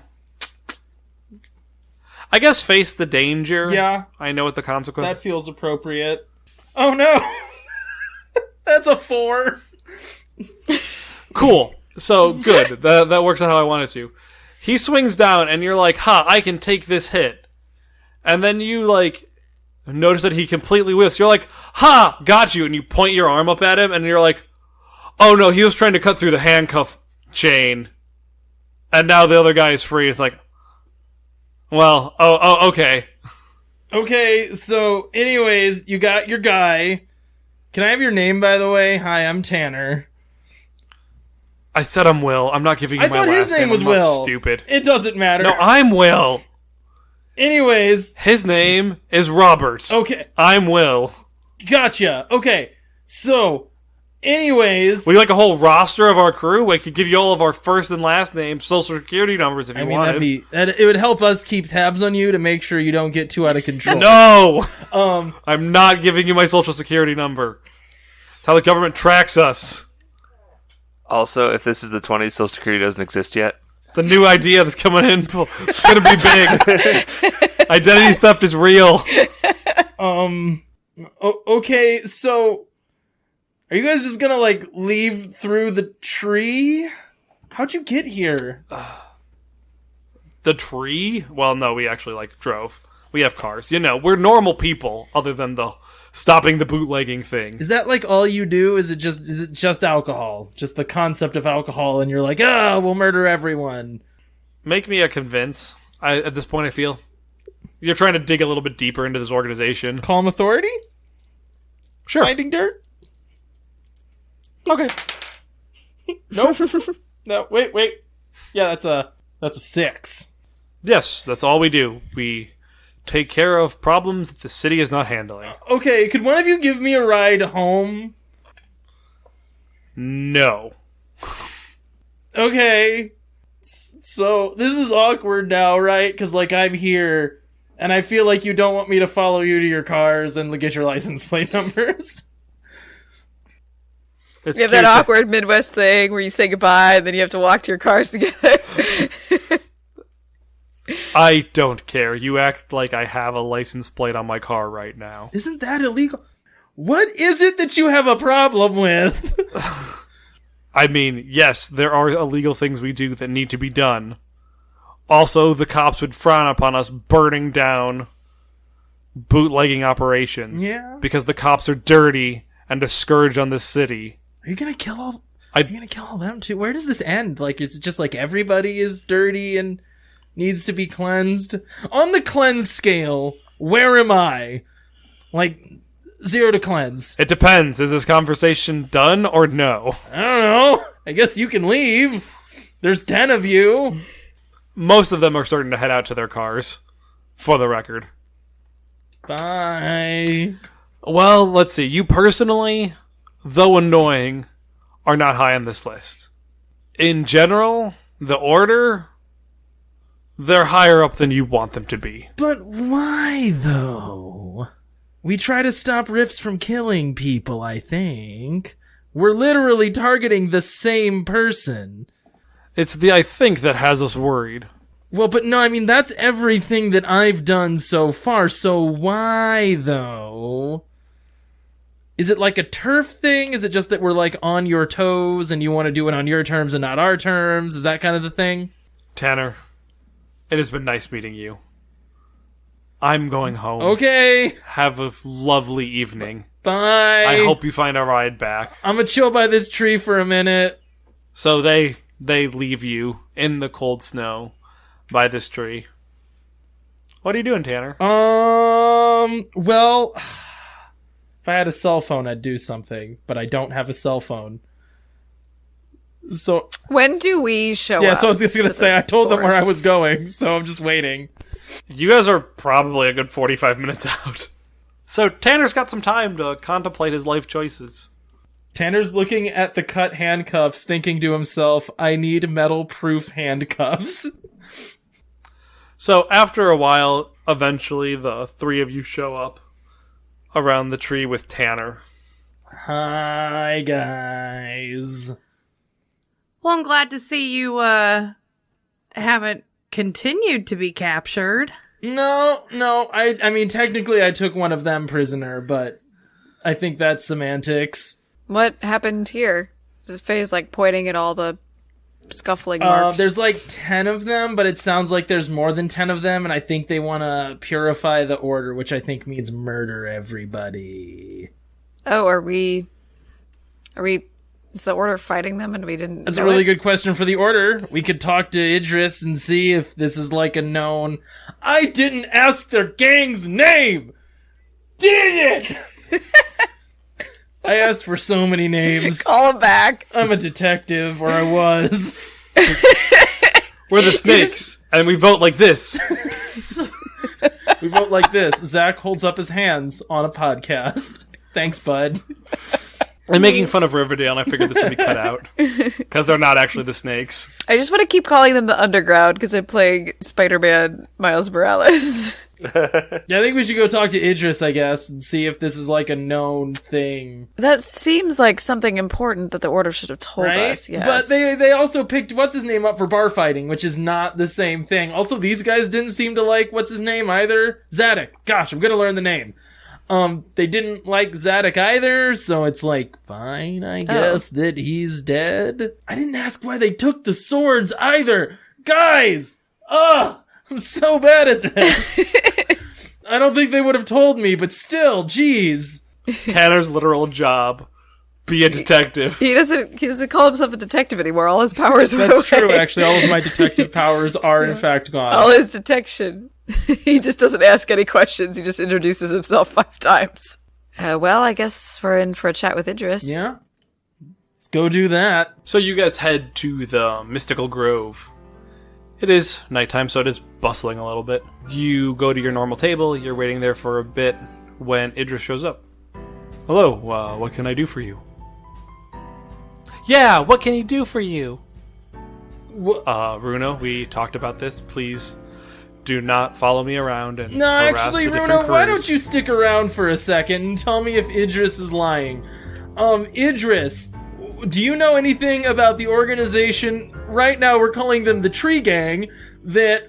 Speaker 1: I guess face the danger.
Speaker 4: Yeah.
Speaker 1: I know what the consequence...
Speaker 4: That feels appropriate. Oh no! That's a 4.
Speaker 1: Cool. So, good. That works out how I want it to. He swings down, and you're like, I can take this hit. And then you, like, notice that he completely whiffs. You're like, got you! And you point your arm up at him, and you're like, oh no, he was trying to cut through the handcuff chain. And now the other guy is free. It's like, well, okay.
Speaker 4: Okay, so, anyways, you got your guy. Can I have your name, by the way? Hi, I'm Tanner.
Speaker 1: I said I'm Will. I'm not giving you my last name.
Speaker 4: I thought his name was
Speaker 1: I'm not
Speaker 4: Will.
Speaker 1: Stupid.
Speaker 4: It doesn't matter.
Speaker 1: No, I'm Will.
Speaker 4: Anyways.
Speaker 1: His name is Robert.
Speaker 4: Okay.
Speaker 1: I'm Will.
Speaker 4: Gotcha. Okay. So, anyways.
Speaker 1: Would you like a whole roster of our crew? We could give you all of our first and last names, social security numbers if you wanted.
Speaker 4: It would help us keep tabs on you to make sure you don't get too out of control.
Speaker 1: No! I'm not giving you my social security number. It's how the government tracks us.
Speaker 5: Also, if this is the 20s, Social Security doesn't exist yet.
Speaker 1: It's a new idea that's coming in. It's going to be big. Identity theft is real.
Speaker 4: Okay, so... Are you guys just gonna, like, leave through the tree? How'd you get here?
Speaker 1: The tree? Well, no, we actually, like, drove. We have cars. You know, we're normal people, other than the stopping the bootlegging thing.
Speaker 4: Is that, like, all you do? Is it just alcohol? Just the concept of alcohol, and you're like, we'll murder everyone.
Speaker 1: Make me a convince. At this point, I feel. You're trying to dig a little bit deeper into this organization.
Speaker 4: Calm authority?
Speaker 1: Sure.
Speaker 4: Finding dirt?
Speaker 1: Okay.
Speaker 4: Nope. No, wait. Yeah, that's a 6.
Speaker 1: Yes, that's all we do. We take care of problems that the city is not handling.
Speaker 4: Okay, could one of you give me a ride home?
Speaker 1: No.
Speaker 4: Okay. So, this is awkward now, right? Because, like, I'm here, and I feel like you don't want me to follow you to your cars and get your license plate numbers.
Speaker 1: It's
Speaker 2: You have that awkward Midwest thing where you say goodbye and then you have to walk to your cars together.
Speaker 1: I don't care. You act like I have a license plate on my car right now.
Speaker 4: Isn't that illegal? What is it that you have a problem with?
Speaker 1: I mean, yes, there are illegal things we do that need to be done. Also, the cops would frown upon us burning down bootlegging operations.
Speaker 4: Yeah.
Speaker 1: Because the cops are dirty and a scourge on this city.
Speaker 4: Are you gonna kill all? Are you gonna kill all them too? Where does this end? Like, it's just like everybody is dirty and needs to be cleansed. On the cleanse scale, where am I? Like 0 to cleanse.
Speaker 1: It depends. Is this conversation done or no?
Speaker 4: I don't know. I guess you can leave. There's 10 of you.
Speaker 1: Most of them are starting to head out to their cars, for the record.
Speaker 4: Bye.
Speaker 1: Well, let's see. You personally, though annoying, are not high on this list. In general, the Order, they're higher up than you want them to be.
Speaker 4: But why, though? We try to stop Rifts from killing people, I think. We're literally targeting the same person.
Speaker 1: It's the I think that has us worried.
Speaker 4: Well, but no, I mean, that's everything that I've done so far, so why, though? Is it like a turf thing? Is it just that we're, like, on your toes and you want to do it on your terms and not our terms? Is that kind of the thing?
Speaker 1: Tanner, it has been nice meeting you. I'm going home.
Speaker 4: Okay.
Speaker 1: Have a lovely evening.
Speaker 4: Bye.
Speaker 1: I hope you find a ride back.
Speaker 4: I'm gonna chill by this tree for a minute.
Speaker 1: So they leave you in the cold snow by this tree. What are you doing, Tanner?
Speaker 4: Well, if I had a cell phone, I'd do something, but I don't have a cell phone. So
Speaker 2: When do we show up?
Speaker 4: yeah, so I was just gonna say I told them where I
Speaker 2: forest?
Speaker 4: was going, so I'm just waiting.
Speaker 1: You guys are probably a good 45 minutes out. So Tanner's got some time to contemplate his life choices.
Speaker 4: Tanner's looking at the cut handcuffs, thinking to himself, I need metal-proof handcuffs.
Speaker 1: So after a while, eventually the three of you show up around the tree with Tanner.
Speaker 4: Hi, guys.
Speaker 3: Well, I'm glad to see you haven't continued to be captured.
Speaker 4: No, I mean, technically I took one of them prisoner, but I think that's semantics.
Speaker 2: What happened here? Is Faye's like pointing at all the scuffling marks?
Speaker 4: There's like 10 of them, but it sounds like there's more than 10 of them, and I think they want to purify the order, which I think means murder everybody.
Speaker 2: Oh, are we, is the order fighting them and we didn't
Speaker 4: That's
Speaker 2: know
Speaker 4: a really
Speaker 2: it?
Speaker 4: good question for the order. We could talk to Idris and see if this is like a known... I didn't ask their gang's name! Dang it! I asked for so many names.
Speaker 2: Call him back.
Speaker 4: I'm a detective, or I was.
Speaker 1: We're the snakes, and we vote like this.
Speaker 4: We vote like this. Zach holds up his hands on a podcast. Thanks, bud.
Speaker 1: I'm making fun of Riverdale, and I figured this would be cut out. Because they're not actually the snakes.
Speaker 2: I just want to keep calling them the Underground because I'm playing Spider-Man Miles Morales.
Speaker 4: Yeah, I think we should go talk to Idris, I guess, and see if this is like a known thing.
Speaker 2: That seems like something important that the order should have told
Speaker 4: Right?
Speaker 2: us, yes.
Speaker 4: But they also picked what's-his-name up for bar fighting, which is not the same thing. Also, these guys didn't seem to like what's-his-name either. Zadok. Gosh, I'm gonna learn the name. They didn't like Zadok either, so it's like, fine, I guess that he's dead. I didn't ask why they took the swords either. Guys! Ugh! I'm so bad at this. I don't think they would have told me, but still, jeez.
Speaker 1: Tanner's literal job: be a detective.
Speaker 2: He doesn't call himself a detective anymore. All his powers are
Speaker 4: That's
Speaker 2: away.
Speaker 4: true, actually. All of my detective powers are, in fact, gone.
Speaker 2: All his detection. He just doesn't ask any questions. He just introduces himself 5 times. Well, I guess we're in for a chat with Idris.
Speaker 4: Yeah? Let's go do that.
Speaker 1: So you guys head to the Mystical Grove. It is nighttime, so it is bustling a little bit. You go to your normal table, you're waiting there for a bit when Idris shows up. Hello, what can I do for you? Yeah, what can he do for you? Runa, we talked about this. Please do not follow me around and
Speaker 4: No,
Speaker 1: harass
Speaker 4: actually,
Speaker 1: the different
Speaker 4: Runa, why
Speaker 1: crews.
Speaker 4: don't you stick around for a second and tell me if Idris is lying? Idris, do you know anything about the organization? Right now, we're calling them the Tree Gang. That,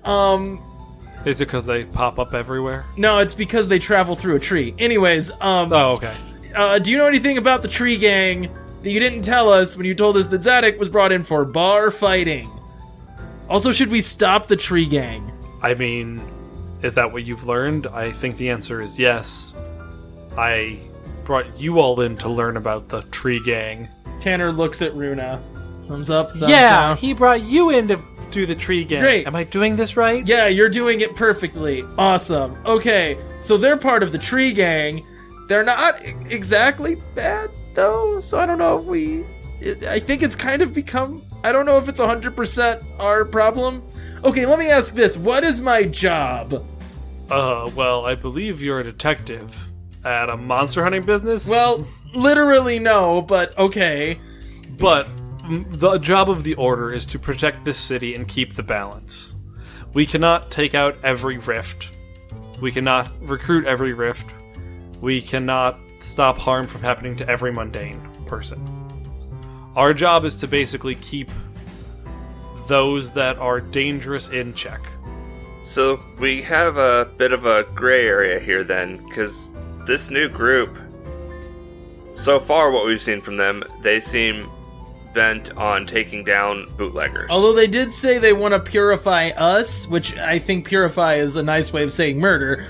Speaker 1: Is it because they pop up everywhere?
Speaker 4: No, it's because they travel through a tree. Anyways,
Speaker 1: Oh, okay.
Speaker 4: do you know anything about the Tree Gang that you didn't tell us when you told us that Zadok was brought in for bar fighting? Also, should we stop the Tree Gang?
Speaker 1: I mean, is that what you've learned? I think the answer is yes. I brought you all in to learn about the Tree Gang.
Speaker 4: Tanner looks at Runa. Thumbs up, thumbs
Speaker 1: Yeah,
Speaker 4: down.
Speaker 1: he brought you in to do the Tree Gang.
Speaker 4: Great.
Speaker 1: Am I doing this right?
Speaker 4: Yeah, you're doing it perfectly. Awesome. Okay, so they're part of the Tree Gang. They're not exactly bad, though, so I don't know if I think it's kind of become... I don't know if it's 100% our problem. Okay, let me ask this. What is my job?
Speaker 1: Well, I believe you're a detective at a monster hunting business.
Speaker 4: Well, literally no, but okay.
Speaker 1: But the job of the Order is to protect this city and keep the balance. We cannot take out every rift. We cannot recruit every rift. We cannot stop harm from happening to every mundane person. Our job is to basically keep those that are dangerous in check.
Speaker 5: So we have a bit of a gray area here then, because this new group, so far what we've seen from them, they seem bent on taking down bootleggers.
Speaker 4: Although they did say they want to purify us, which I think purify is a nice way of saying murder,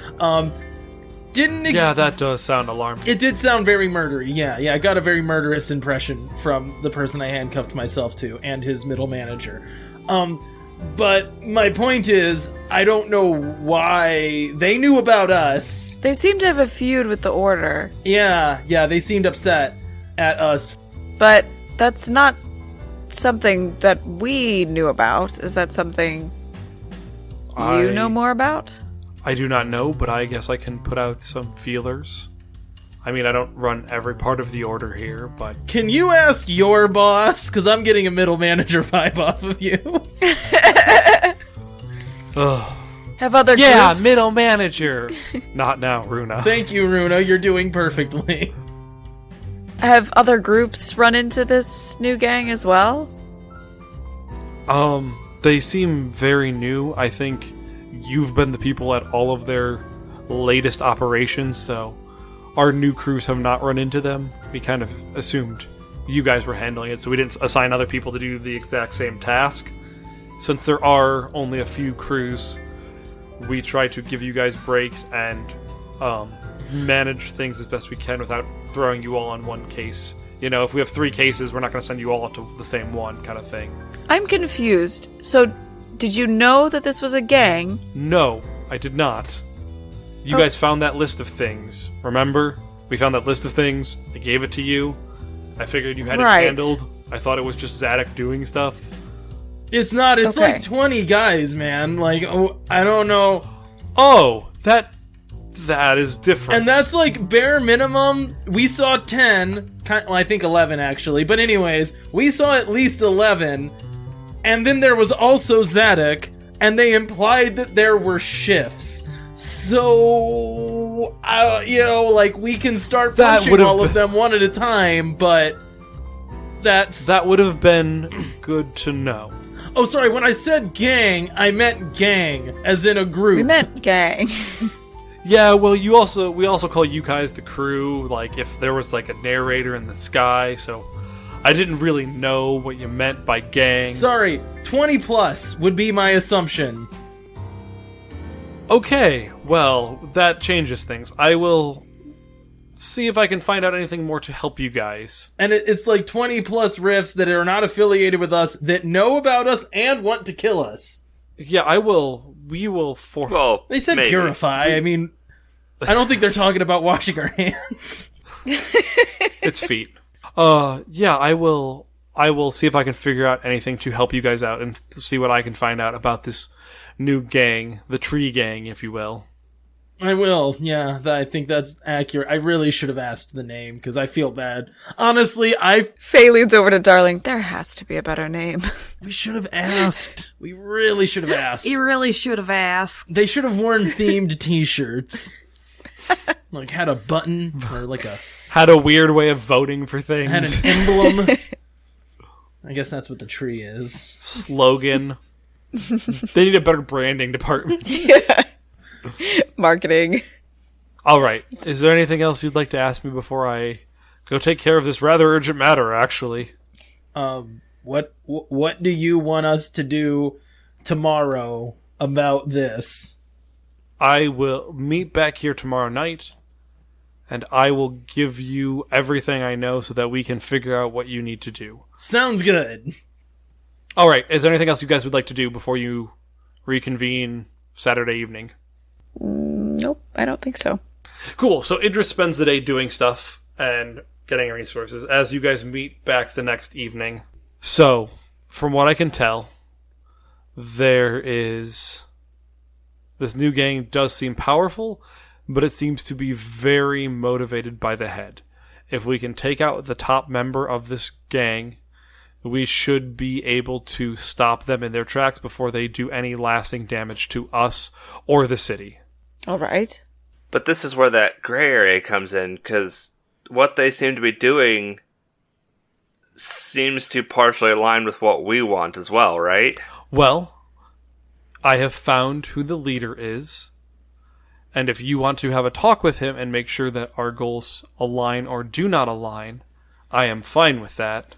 Speaker 1: Yeah, that does sound alarming.
Speaker 4: It did sound very murdery, yeah. I got a very murderous impression from the person I handcuffed myself to, and his middle manager. But my point is, I don't know why they knew about us.
Speaker 2: They seem to have a feud with the Order.
Speaker 4: Yeah, they seemed upset at us.
Speaker 2: But that's not something that we knew about. Is that something you know more about?
Speaker 1: I do not know, but I guess I can put out some feelers. I mean, I don't run every part of the order here, but...
Speaker 4: Can you ask your boss? Because I'm getting a middle manager vibe off of you.
Speaker 1: Ugh.
Speaker 2: Have other
Speaker 1: Yeah,
Speaker 2: groups?
Speaker 1: middle manager! Not now, Runa.
Speaker 4: Thank you, Runa. You're doing perfectly.
Speaker 2: Have other groups run into this new gang as well?
Speaker 1: They seem very new. I think you've been the people at all of their latest operations, so our new crews have not run into them. We kind of assumed you guys were handling it, so we didn't assign other people to do the exact same task. Since there are only a few crews, we try to give you guys breaks and manage things as best we can without throwing you all on one case. You know, if we have 3 cases, we're not going to send you all to the same one kind of thing.
Speaker 2: I'm confused. So, did you know that this was a gang?
Speaker 1: No, I did not. You guys found that list of things. Remember? We found that list of things. I gave it to you. I figured you had it handled. I thought it was just Zadok doing stuff.
Speaker 4: It's not. It's
Speaker 2: Okay.
Speaker 4: like 20 guys, man. Like, oh, I don't know.
Speaker 1: Oh, that is different.
Speaker 4: And that's like bare minimum. We saw 10. Well, I think 11 actually. But anyways, we saw at least 11. And then there was also Zadok. And they implied that there were shifts. So, you know, like, we can start punching all of them one at a time, but that
Speaker 1: would have been good to know.
Speaker 4: Oh, sorry, when I said gang, I meant gang, as in a group.
Speaker 2: We meant gang.
Speaker 1: Yeah, well, we also call you guys the crew, like, if there was, like, a narrator in the sky, so I didn't really know what you meant by gang.
Speaker 4: Sorry, 20 plus would be my assumption.
Speaker 1: Okay, well, that changes things. I will see if I can find out anything more to help you guys.
Speaker 4: And it's like 20 plus riffs that are not affiliated with us, that know about us and want to kill us.
Speaker 1: Yeah, we will
Speaker 5: Well,
Speaker 4: They said
Speaker 5: maybe.
Speaker 4: purify. I mean, I don't think they're talking about washing our hands.
Speaker 1: It's feet. Yeah, I will see if I can figure out anything to help you guys out and see what I can find out about this new gang, the tree gang, if you will.
Speaker 4: I will, yeah, I think that's accurate. I really should have asked the name, because I feel bad. Honestly,
Speaker 2: Faye leads over to Darling. There has to be a better name.
Speaker 4: we should have asked. We really should have asked.
Speaker 3: You really should have asked.
Speaker 4: They should have worn themed t-shirts. Like, had a button, or like
Speaker 1: Had a weird way of voting for things.
Speaker 4: had an emblem. I guess that's what the tree is.
Speaker 1: Slogan. They need a better branding department.
Speaker 2: Yeah. Marketing.
Speaker 1: All right. Is there anything else you'd like to ask me before I go take care of this rather urgent matter, actually?
Speaker 4: What do you want us to do tomorrow about this?
Speaker 1: I will meet back here tomorrow night, and I will give you everything I know so that we can figure out what you need to do.
Speaker 4: Sounds good.
Speaker 1: All right. Is there anything else you guys would like to do before you reconvene Saturday evening?
Speaker 2: Nope, I don't think so.
Speaker 1: Cool. So Idris spends the day doing stuff and getting resources as you guys meet back the next evening. So, from what I can tell, this new gang does seem powerful, but it seems to be very motivated by the head. If we can take out the top member of this gang, we should be able to stop them in their tracks before they do any lasting damage to us or the city.
Speaker 2: All right.
Speaker 5: But this is where that gray area comes in, because what they seem to be doing seems to partially align with what we want as well, right?
Speaker 1: Well, I have found who the leader is, and if you want to have a talk with him and make sure that our goals align or do not align, I am fine with that.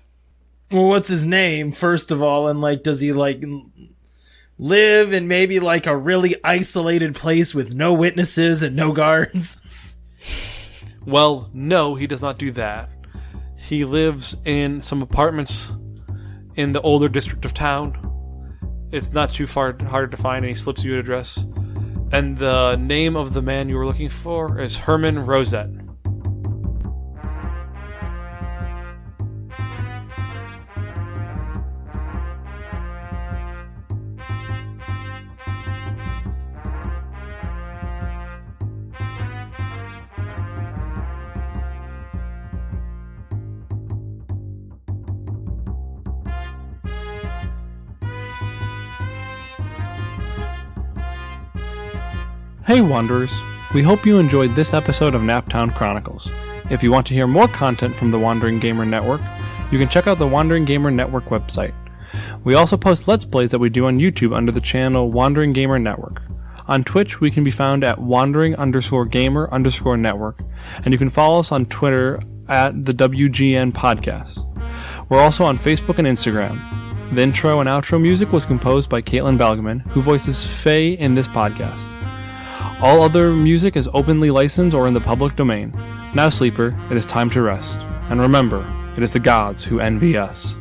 Speaker 4: Well, what's his name, first of all, and, like, does he, like, live in maybe, like, a really isolated place with no witnesses and no guards?
Speaker 1: Well, no, he does not do that. He lives in some apartments in the older district of town. It's not too hard to find, and he slips you an address. And the name of the man you were looking for is Herman Rosette. Hey Wanderers, we hope you enjoyed this episode of Naptown Chronicles. If you want to hear more content from the Wandering Gamer Network, you can check out the Wandering Gamer Network website. We also post Let's Plays that we do on YouTube under the channel Wandering Gamer Network. On Twitch, we can be found at wandering_gamer_network, and you can follow us on Twitter at the WGN Podcast. We're also on Facebook and Instagram. The intro and outro music was composed by Caitlin Balgaman, who voices Faye in this podcast. All other music is openly licensed or in the public domain. Now, sleeper, it is time to rest. And remember, it is the gods who envy us.